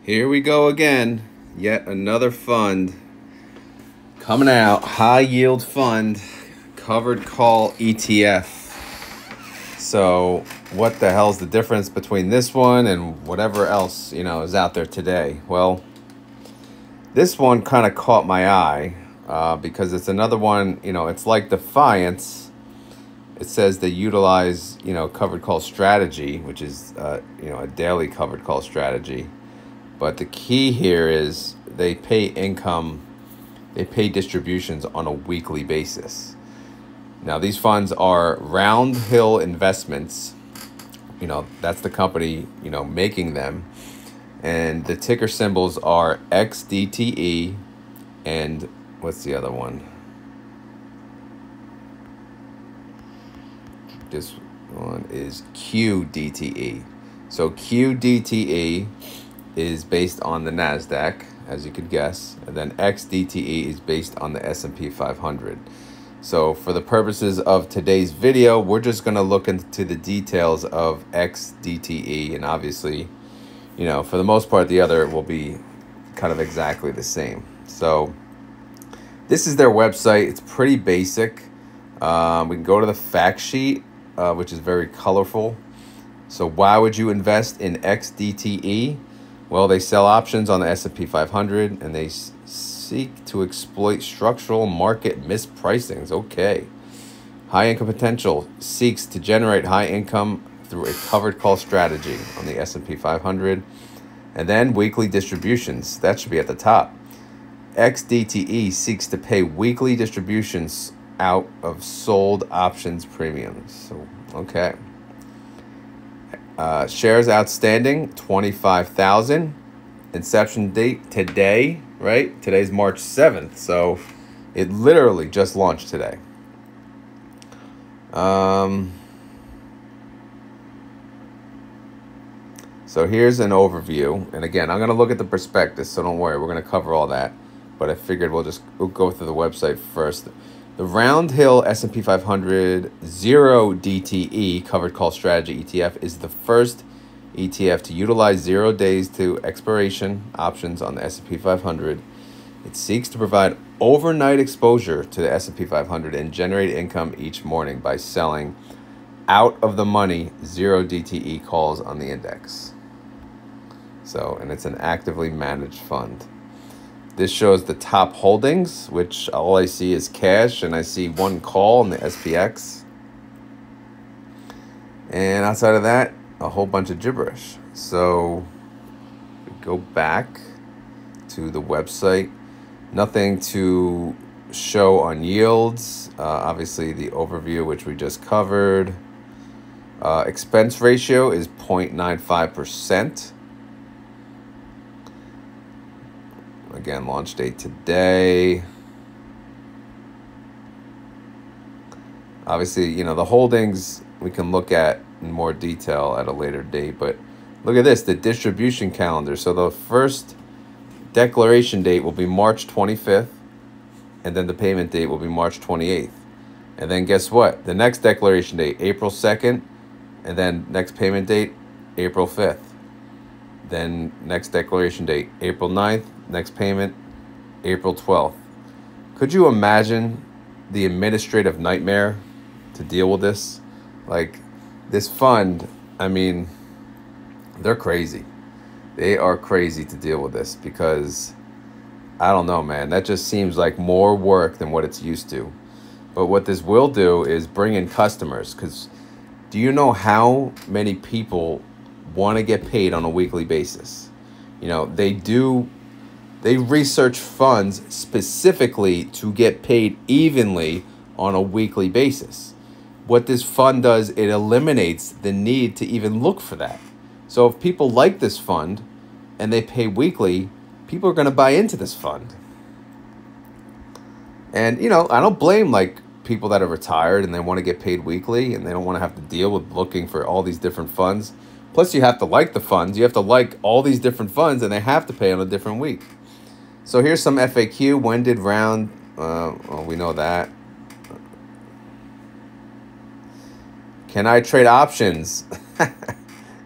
Here we go again. Yet another fund coming out. High yield fund, covered call ETF. So what the hell's the difference between this one and whatever else, is out there today? Well, this one kind of caught my eye because it's another one, it's like Defiance. It says they utilize, covered call strategy, which is, a daily covered call strategy. But the key here is they pay income, they pay distributions on a weekly basis. Now, these funds are Roundhill Investments. That's the company, making them. And the ticker symbols are XDTE and what's the other one? This one is QDTE. So QDTE is based on the NASDAQ, as you could guess, and then XDTE is based on the S&P 500. So for the purposes of today's video, we're just going to look into the details of XDTE, and obviously, for the most part, the other will be kind of exactly the same. So this is their website. It's pretty basic. We can go to the fact sheet, which is very colorful. So why would you invest in XDTE? Well, they sell options on the S&P 500, and they seek to exploit structural market mispricings. Okay. High income potential seeks to generate high income through a covered call strategy on the S&P 500. And then weekly distributions. That should be at the top. XDTE seeks to pay weekly distributions out of sold options premiums. So, okay. Shares outstanding, 25,000. Inception date today, right? Today's March 7th. So it literally just launched today. So here's an overview. And again, I'm going to look at the prospectus, so don't worry. We're going to cover all that. But I figured we'll go through the website first. The Roundhill S&P 500 0 DTE covered call strategy ETF is the first ETF to utilize 0 days to expiration options on the S&P 500. It seeks to provide overnight exposure to the S&P 500 and generate income each morning by selling out of the money 0 DTE calls on the index. So, and it's an actively managed fund. This shows the top holdings, which all I see is cash, and I see one call in the SPX. And outside of that, a whole bunch of gibberish. So we go back to the website. Nothing to show on yields. Obviously, the overview, which we just covered. Expense ratio is 0.95%. Again, launch date today. Obviously, the holdings we can look at in more detail at a later date. But look at this, the distribution calendar. So the first declaration date will be March 25th. And then the payment date will be March 28th. And then guess what? The next declaration date, April 2nd. And then next payment date, April 5th. Then next declaration date, April 9th. Next payment, April 12th. Could you imagine the administrative nightmare to deal with this? Like, this fund, I mean, they're crazy. They are crazy to deal with this because, I don't know, man. That just seems like more work than what it's used to. But what this will do is bring in customers, because do you know how many people want to get paid on a weekly basis? They research funds specifically to get paid evenly on a weekly basis. What this fund does, it eliminates the need to even look for that. So if people like this fund and they pay weekly, people are going to buy into this fund. And, I don't blame people that are retired and they want to get paid weekly and they don't want to have to deal with looking for all these different funds. Plus, you have to like the funds. You have to like all these different funds, and they have to pay on a different week. So here's some FAQ. When did well, we know that. Can I trade options?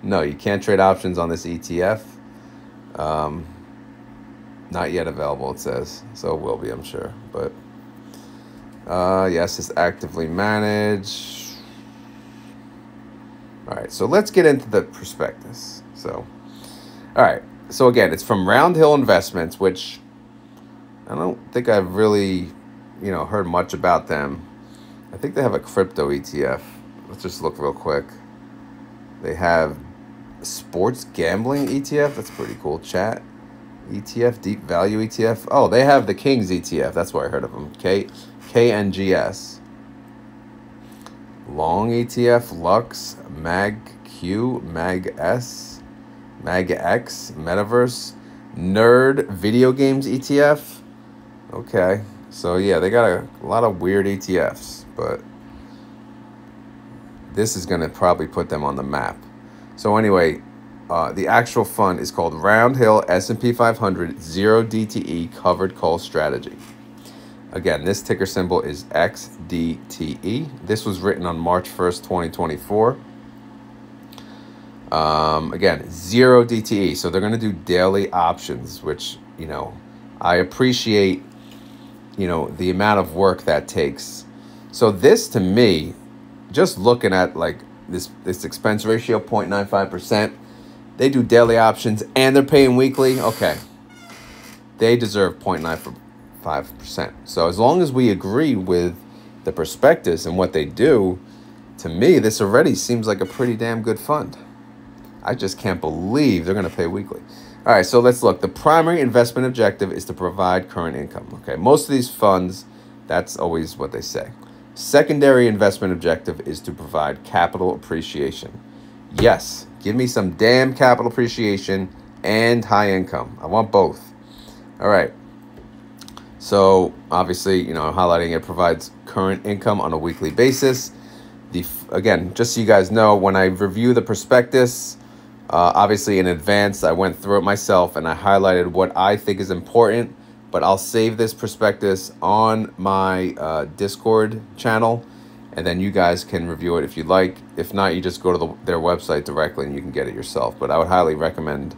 No, you can't trade options on this ETF. Not yet available, it says. So it will be, I'm sure. But yes, it's actively managed. All right, so let's get into the prospectus. So, all right. So again, it's from Roundhill Investments, which I don't think I've really, heard much about them. I think they have a crypto ETF. Let's just look real quick. They have a sports gambling ETF. That's pretty cool. Chat ETF, deep value ETF. Oh, they have the Kings ETF. That's where I heard of them. KNGS. Long ETF, Lux, MAGQ, MAGS, MAGX, Metaverse, Nerd Video Games ETF. Okay, so yeah, they got a lot of weird ETFs, but this is going to probably put them on the map. So anyway, the actual fund is called Roundhill S&P 500 Zero DTE Covered Call Strategy. Again, this ticker symbol is XDTE. This was written on March 1st, 2024. Again, zero DTE. So they're going to do daily options, which, I appreciate, the amount of work that takes. So this, to me, just looking at like this expense ratio, 0.95%, they do daily options and they're paying weekly. Okay. They deserve 0.95%. So as long as we agree with the prospectus and what they do, to me, this already seems like a pretty damn good fund. I just can't believe they're going to pay weekly. All right, so let's look. The primary investment objective is to provide current income. Okay, most of these funds, that's always what they say. Secondary investment objective is to provide capital appreciation. Yes, give me some damn capital appreciation and high income. I want both. All right. So obviously, highlighting it provides current income on a weekly basis. Again, just so you guys know, when I review the prospectus, obviously in advance, I went through it myself and I highlighted what I think is important, but I'll save this prospectus on my Discord channel, and then you guys can review it if you'd like. If not, you just go to their website directly and you can get it yourself. But I would highly recommend,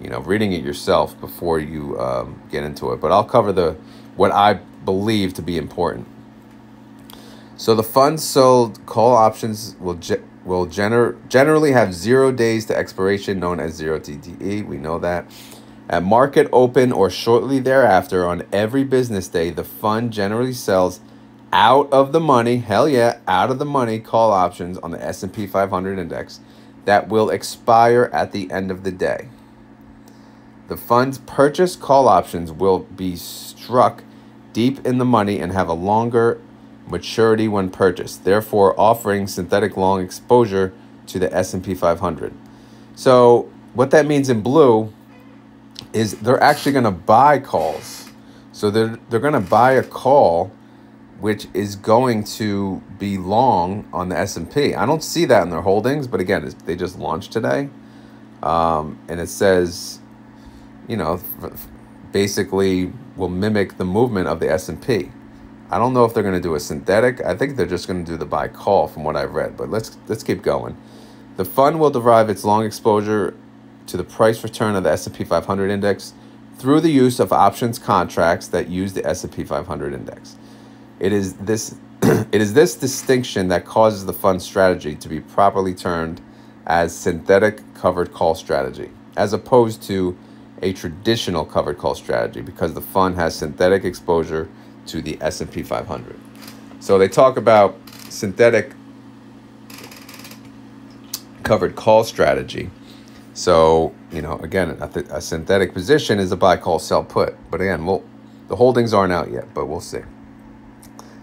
reading it yourself before you get into it. But I'll cover what I believe to be important. So the funds sold call options will generally have 0 days to expiration, known as zero DTE. We know that. At market open or shortly thereafter on every business day, the fund generally sells out of the money, hell yeah, out of the money call options on the S&P 500 index that will expire at the end of the day. The fund's purchase call options will be struck deep in the money and have a longer maturity when purchased, therefore offering synthetic long exposure to the S&P 500. So what that means in blue is they're actually going to buy calls. So they're going to buy a call which is going to be long on the S&P. I don't see that in their holdings, but again, they just launched today. And it says, basically will mimic the movement of the S&P. I don't know if they're going to do a synthetic. I think they're just going to do the buy call from what I've read, but let's keep going. The fund will derive its long exposure to the price return of the S&P 500 index through the use of options contracts that use the S&P 500 index. It is this distinction that causes the fund strategy to be properly termed as synthetic covered call strategy, as opposed to a traditional covered call strategy, because the fund has synthetic exposure to the S&P 500. So they talk about synthetic covered call strategy. So, again, a synthetic position is a buy, call, sell, put. But again, the holdings aren't out yet, but we'll see.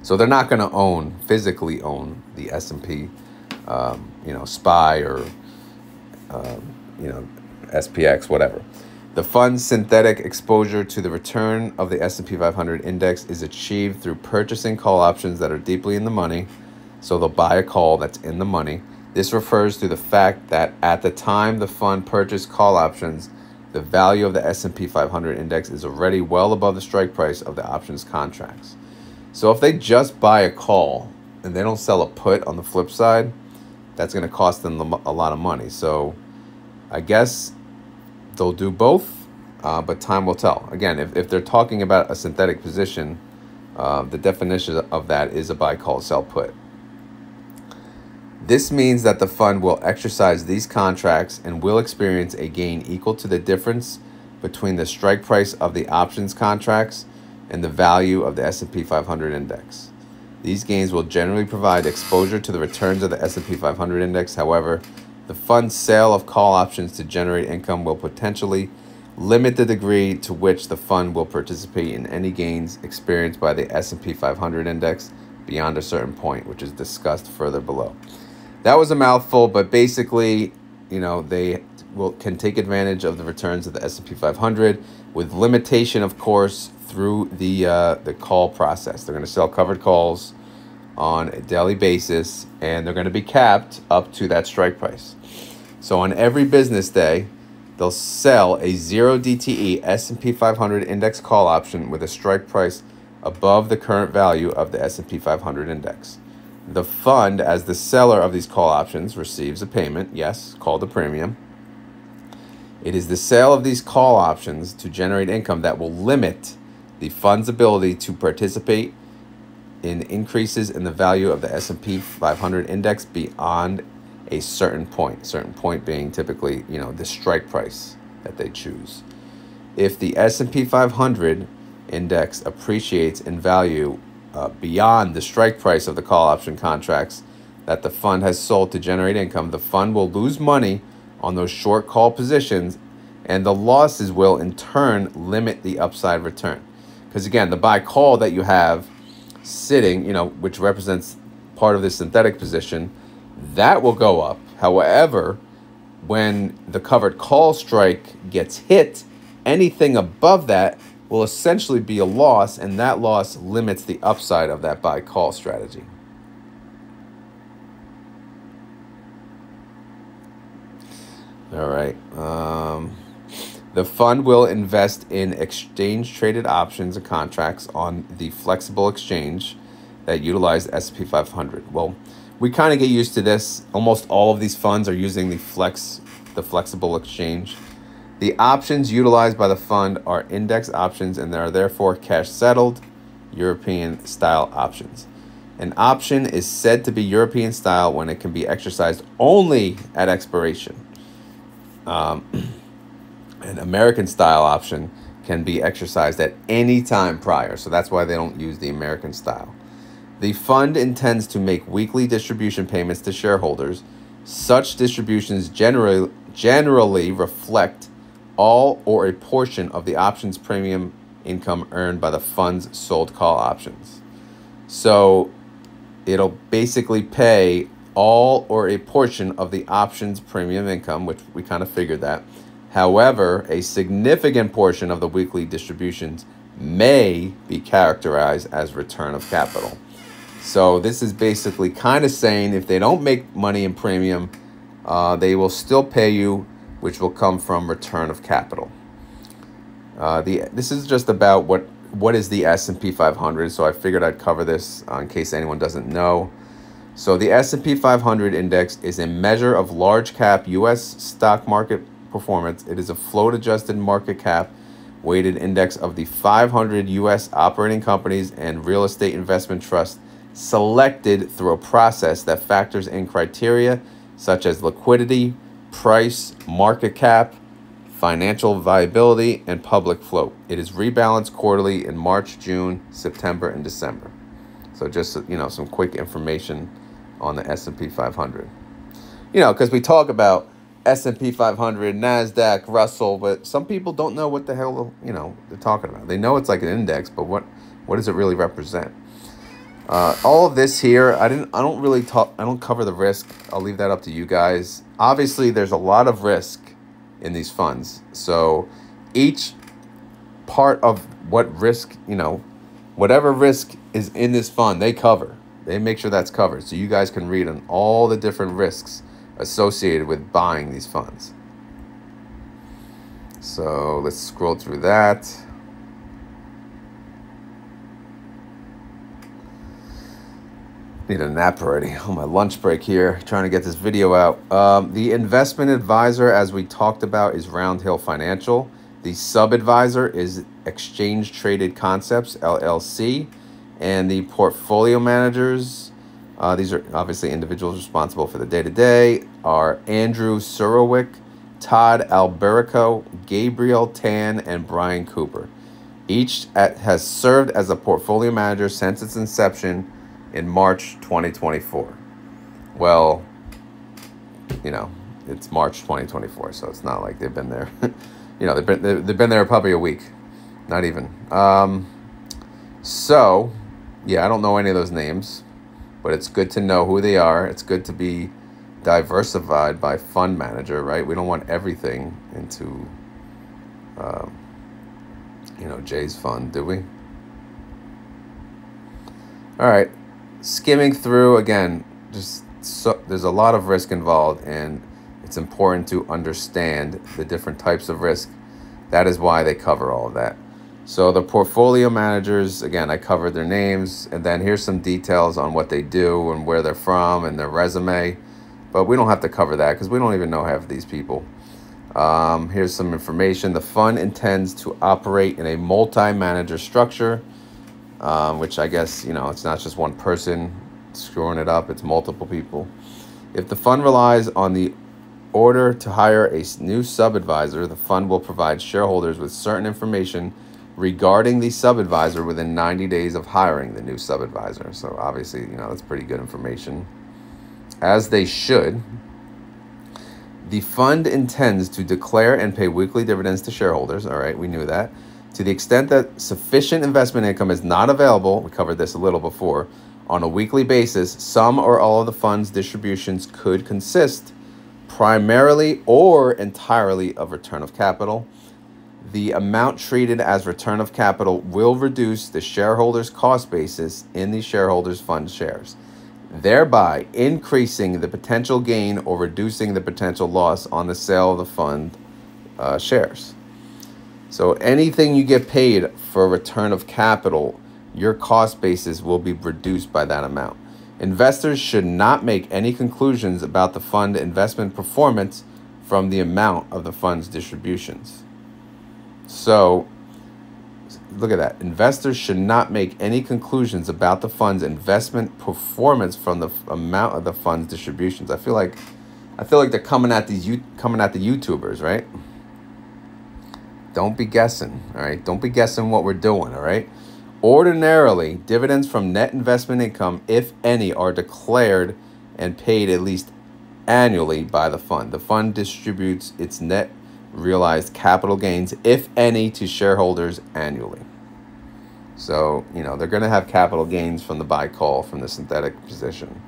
So they're not going to physically own the S&P, SPY or, SPX, whatever. The fund's synthetic exposure to the return of the S&P 500 index is achieved through purchasing call options that are deeply in the money. So they'll buy a call that's in the money. This refers to the fact that at the time the fund purchased call options, the value of the S&P 500 index is already well above the strike price of the options contracts. So if they just buy a call and they don't sell a put on the flip side, that's going to cost them a lot of money. So I guess they'll do both. but time will tell. Again, if they're talking about a synthetic position, the definition of that is a buy, call, sell, put. This means that the fund will exercise these contracts and will experience a gain equal to the difference between the strike price of the options contracts and the value of the S&P 500 index. These gains will generally provide exposure to the returns of the S&P 500 index. However, the fund's sale of call options to generate income will potentially limit the degree to which the fund will participate in any gains experienced by the S&P 500 index beyond a certain point, which is discussed further below. That was a mouthful, but basically, they can take advantage of the returns of the S&P 500 with limitation, of course, through the call process. They're going to sell covered calls on a daily basis, and they're going to be capped up to that strike price. So on every business day, they'll sell a 0 DTE S&P 500 index call option with a strike price above the current value of the S&P 500 index. The fund, as the seller of these call options, receives a payment, yes, called a premium. It is the sale of these call options to generate income that will limit the fund's ability to participate in increases in the value of the S&P 500 index beyond a certain point being typically, the strike price that they choose. If the S&P 500 index appreciates in value beyond the strike price of the call option contracts that the fund has sold to generate income, the fund will lose money on those short call positions, and the losses will in turn limit the upside return. Because again, the buy call that you have sitting, which represents part of the synthetic position, that will go up. However, when the covered call strike gets hit, anything above that will essentially be a loss, and that loss limits the upside of that buy call strategy. All right. The fund will invest in exchange-traded options and contracts on the flexible exchange that utilize the S&P 500. Well, we kind of get used to this. Almost all of these funds are using the flexible exchange. The options utilized by the fund are index options, and they are therefore cash-settled European-style options. An option is said to be European style when it can be exercised only at expiration. An American style option can be exercised at any time prior, so that's why they don't use the American style. The fund intends to make weekly distribution payments to shareholders. Such distributions generally reflect all or a portion of the options premium income earned by the fund's sold call options. So it'll basically pay all or a portion of the options premium income, which we kind of figured that. However, a significant portion of the weekly distributions may be characterized as return of capital. So this is basically kind of saying if they don't make money in premium, they will still pay you, which will come from return of capital. This is just about what is the S&P 500, so I figured I'd cover this in case anyone doesn't know. So the S&P 500 index is a measure of large cap U.S. stock market performance. It is a float-adjusted market cap weighted index of the 500 U.S. operating companies and real estate investment trusts selected through a process that factors in criteria such as liquidity, price, market cap, financial viability, and public float. It is rebalanced quarterly in March, June, September, and December. So just, some quick information on the S&P 500. Because we talk about S&P 500, NASDAQ, Russell, but some people don't know what the hell, they're talking about. They know it's like an index, but what does it really represent? All of this here, I don't cover the risk. I'll leave that up to you guys. Obviously, there's a lot of risk in these funds. So each part of what risk, whatever risk is in this fund, they cover. They make sure that's covered. So you guys can read on all the different risks associated with buying these funds. So let's scroll through that. Need a nap already on my lunch break here, trying to get this video out. The investment advisor, as we talked about, is Roundhill Financial. The sub-advisor is Exchange Traded Concepts, LLC. And the portfolio managers, these are obviously individuals responsible for the day-to-day, are Andrew Surowick, Todd Alberico, Gabriel Tan, and Brian Cooper. Each has served as a portfolio manager since its inception in March 2024. Well, you know, it's March 2024, so it's not like they've been there. You know, they've been there probably a week, not even. So, yeah, I don't know any of those names, but it's good to know who they are. It's good to be diversified by fund manager, right? We don't want everything into, you know, Jay's fund, do we? All right, skimming through again, there's a lot of risk involved, and it's important to understand the different types of risk. That is why they cover all of that. So the portfolio managers, again, I covered their names, and then here's some details on what they do and where they're from and their resume. But we don't have to cover that because we don't even know half of these people. Here's some information. The fund intends to operate in a multi-manager structure, which I guess, you know, it's not just one person screwing it up. It's multiple people. If the fund relies on the order to hire a new sub-advisor, the fund will provide shareholders with certain information regarding the sub-advisor within 90 days of hiring the new sub-advisor. So obviously, you know, that's pretty good information, as they should. The fund intends to declare and pay weekly dividends to shareholders. All right, we knew that. To the extent that sufficient investment income is not available, we covered this a little before, on a weekly basis, some or all of the fund's distributions could consist primarily or entirely of return of capital. The amount treated as return of capital will reduce the shareholders' cost basis in the shareholders' fund shares, thereby increasing the potential gain or reducing the potential loss on the sale of the fund shares. So anything you get paid for a return of capital, your cost basis will be reduced by that amount. Investors should not make any conclusions about the fund investment performance from the amount of the fund's distributions. So, look at that. Investors should not make any conclusions about the fund's investment performance from the amount of the fund's distributions. I feel like they're coming at the YouTubers, right? Don't be guessing, all right? Don't be guessing what we're doing, all right? Ordinarily, dividends from net investment income, if any, are declared and paid at least annually by the fund. The fund distributes its net realized capital gains, if any, to shareholders annually. So, you know, they're going to have capital gains from the buy call from the synthetic position.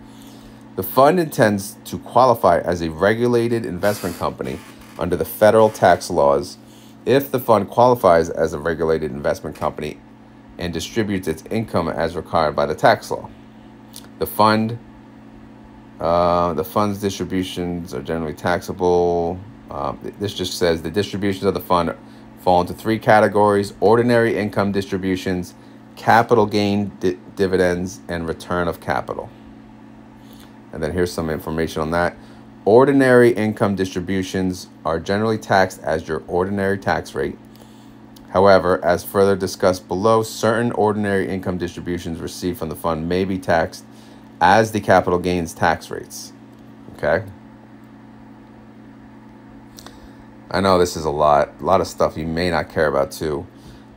The fund intends to qualify as a regulated investment company under the federal tax laws. If the fund qualifies as a regulated investment company and distributes its income as required by the tax law, the fund's distributions are generally taxable. This just says the distributions of the fund fall into three categories: ordinary income distributions, capital gain dividends, and return of capital. And then here's some information on that. Ordinary income distributions are generally taxed as your ordinary tax rate. However, as further discussed below, certain ordinary income distributions received from the fund may be taxed as the capital gains tax rates. Okay? I know this is a lot of stuff you may not care about too.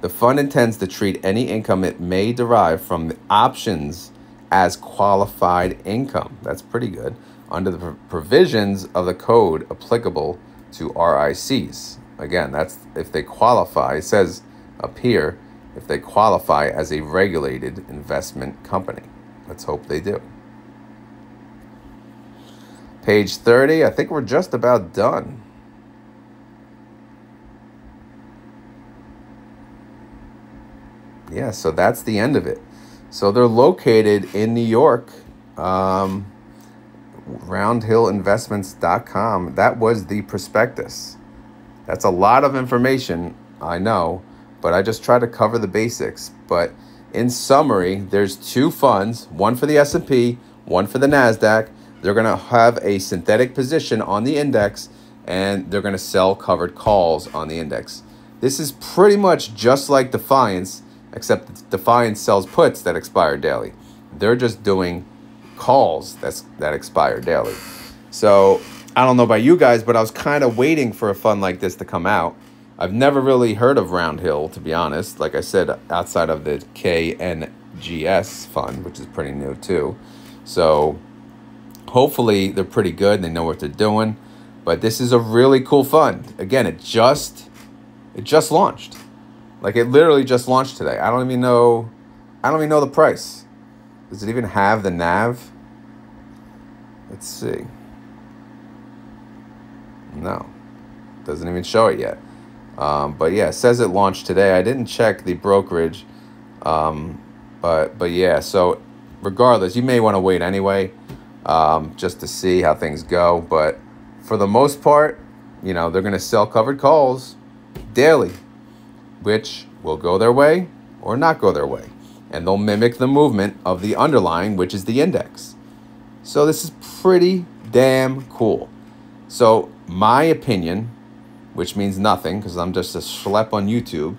The fund intends to treat any income it may derive from the options as qualified income. That's pretty good. Under the provisions of the code applicable to RICs. Again, that's if they qualify. It says up here, if they qualify as a regulated investment company. Let's hope they do. Page 30, I think we're just about done. Yeah, so that's the end of it. So they're located in New York. Roundhillinvestments.com. That was the prospectus. That's a lot of information, I know, but I just try to cover the basics. But in summary, there's two funds, one for the S&P, one for the NASDAQ. They're going to have a synthetic position on the index, and they're going to sell covered calls on the index. This is pretty much just like Defiance, except Defiance sells puts that expire daily. They're just doing calls that expire daily. So I don't know about you guys, but I was kind of waiting for a fund like this to come out. I've never really heard of Roundhill, to be honest. Like I said, outside of the KNGS fund, which is pretty new too. So hopefully they're pretty good. They know what they're doing. But this is a really cool fund. Again, it just launched. Like it literally just launched today. I don't even know the price. Does it even have the NAV? Let's see. No, doesn't even show it yet. But yeah, it says it launched today. I didn't check the brokerage, but yeah. So regardless, you may want to wait anyway, just to see how things go. But for the most part, you know, they're going to sell covered calls daily, which will go their way or not go their way, and they'll mimic the movement of the underlying, which is the index. So this is pretty damn cool. So my opinion, which means nothing because I'm just a schlep on YouTube,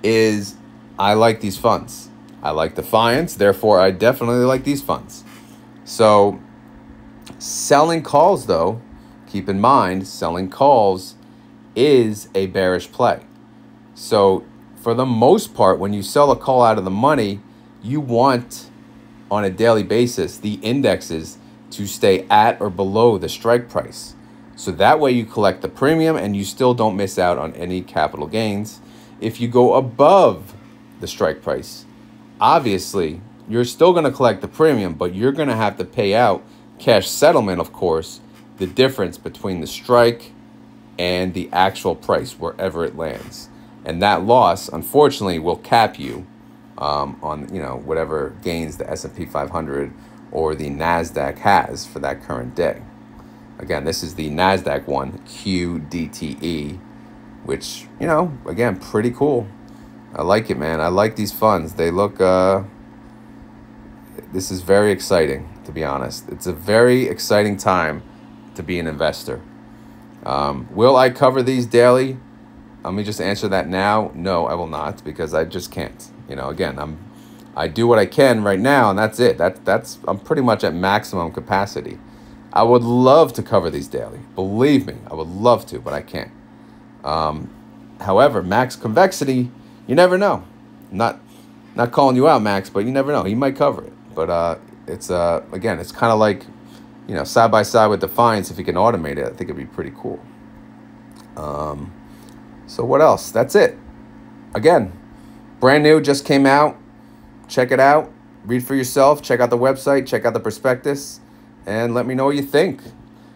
is I like these funds. I like Defiance, therefore I definitely like these funds. So selling calls, though, keep in mind, selling calls is a bearish play. So for the most part, when you sell a call out of the money, you want, on a daily basis, the indexes to stay at or below the strike price. So that way you collect the premium and you still don't miss out on any capital gains. If you go above the strike price, obviously you're still going to collect the premium, but you're going to have to pay out cash settlement, of course, the difference between the strike and the actual price, wherever it lands. And that loss, unfortunately, will cap you on, you know, whatever gains the S&P 500 or the NASDAQ has for that current day. Again, this is the NASDAQ one, QDTE, which, you know, again, pretty cool. I like it, man. I like these funds. They look, this is very exciting, to be honest. It's a very exciting time to be an investor. Will I cover these daily? Let me just answer that now. No, I will not, because I just can't. You know, again, I do what I can right now, and that's it. I'm pretty much at maximum capacity. I would love to cover these daily. Believe me, I would love to, but I can't. However, max convexity, you never know. Not calling you out, Max, but you never know. He might cover it. But it's again, it's kind of like, you know, side by side with Defiance. If you can automate it, I think it'd be pretty cool. So what else? That's it. Again, brand new, just came out. Check it out. Read for yourself. Check out the website. Check out the prospectus. And let me know what you think.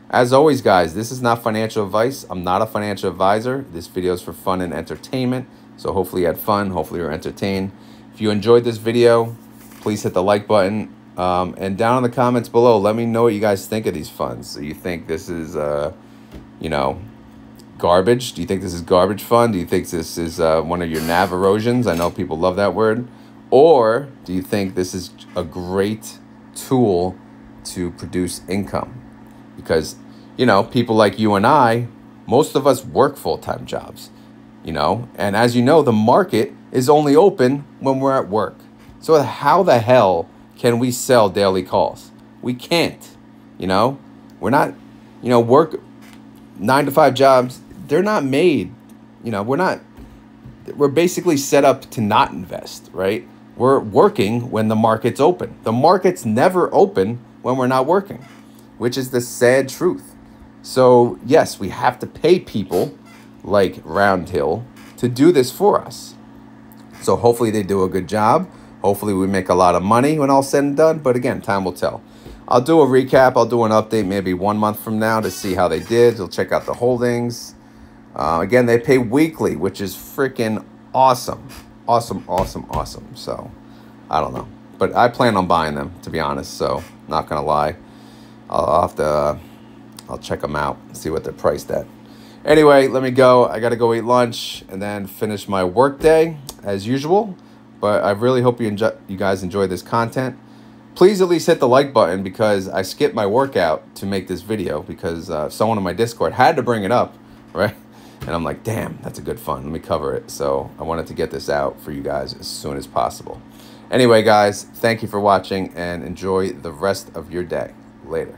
As always, guys, this is not financial advice. I'm not a financial advisor. This video is for fun and entertainment. So hopefully you had fun. Hopefully you're entertained. If you enjoyed this video, please hit the like button. And down in the comments below, let me know what you guys think of these funds. Do you think this is, you know, garbage? Do you think this is garbage fund? Do you think this is one of your NAV erosions? I know people love that word. Or do you think this is a great tool to produce income? Because, you know, people like you and I, most of us work full-time jobs, you know, and as you know, the market is only open when we're at work. So how the hell can we sell daily calls? We can't. You know, we're not, you know, 9-to-5 jobs, they're not made, you know, we're basically set up to not invest, right? We're working when the market's open. The market's never open when we're not working, which is the sad truth. So yes, we have to pay people like Roundhill to do this for us. So hopefully they do a good job. Hopefully we make a lot of money when all's said and done. But again, time will tell. I'll do a recap. I'll do an update maybe 1 month from now to see how they did. We'll check out the holdings. Again, they pay weekly, which is freaking awesome. Awesome, awesome, awesome. So I don't know. But I plan on buying them, to be honest. So not going to lie. I'll have to, I'll check them out, see what they're priced at. Anyway, let me go. I got to go eat lunch and then finish my work day as usual. But I really hope you guys enjoyed this content. Please at least hit the like button, because I skipped my workout to make this video because someone in my Discord had to bring it up, right? And I'm like, damn, that's a good fund. Let me cover it. So I wanted to get this out for you guys as soon as possible. Anyway, guys, thank you for watching and enjoy the rest of your day. Later.